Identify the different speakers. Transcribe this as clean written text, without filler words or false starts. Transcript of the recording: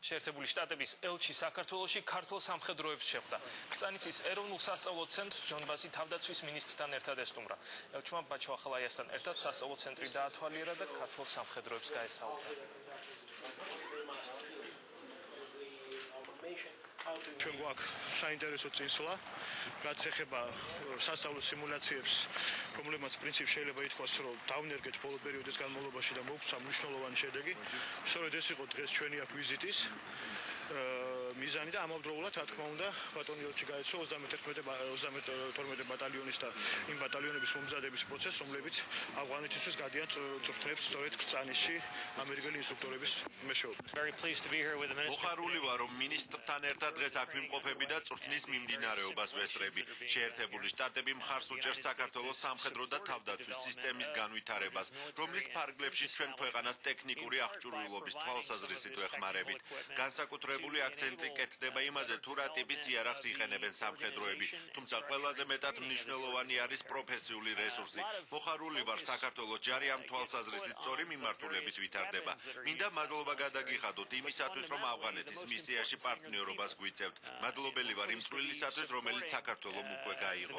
Speaker 1: შეერთებული შტატების ელჩი საქართველოში ქართულ სამხედროებს შეხვდა. კრწანისის ეროვნულ სასწავლო ცენტრს ჯონბასი თავდაცვის მინისტრთან ერთად ესტუმრა. ელჩმა ბაჩო ახალაიასთან ერთად სასწავლო ცენტრი დაათვალიერა და ქართულ სამხედროებს გაესაუბრა.
Speaker 2: ჩვენ გვაქვს საინტერესო წინსვლა, რაც ეხება სასწავლო სიმულაციებს, რომლებმაც პრინციპში შეიძლება ითქვას, რომ დავნერგეთ ბოლო პერიოდის განმავლობაში და მოგვცა მნიშვნელოვანი შედეგი. სწორედ ეს იყო დღეს ჩვენი აქ ვიზიტის მიზანი და ამავდროულად, რა თქმა უნდა, ბატონი ელჩი გაეცვა 31-32 ბატალიონის და იმ ბატალიონების მომზადების პროცესს, რომლებიც ავღანეთისთვის გადიან წვრთნებს სწორედ კრწანისში ამერიკელი ინსტრუქტორების მეშვეობით.
Speaker 3: მოხარული ვარ, რომ მინისტრთან ერთად დღეს აქ ვიმყოფები და წვრთნის მიმდინარეობას ვესწრები. შეერთებული შტატები მხარს უჭერს საქართველოს სამხედრო და თავდაცვის სისტემის განვითარებას, რომლის ფარგლებში ჩვენ ქვეყანას ტექნიკური აღჭურვილობის თვალსაზრისით ვეხმარებით. განსაკუთრებული აქცენტი კეთდება იმაზე, თუ რა ტიპის იარაღს იყენებენ სამხედროები, თუმცა ყველაზე მეტად მნიშვნელოვანი არის პროფესიული რესურსი. მოხარული ვარ, საქართველოს ჯარი ამ თვალსაზრისით სწორი მიმართულებით ვითარდება. მინდა მადლობა გადაგიხადოთ იმისათვის, რომ ავღანეთის მისიაში პარტნიორობას გვიწევთ. მადლობელი ვარ იმ წვლილისათვის, რომელიც საქართველომ უკვე გაიღო.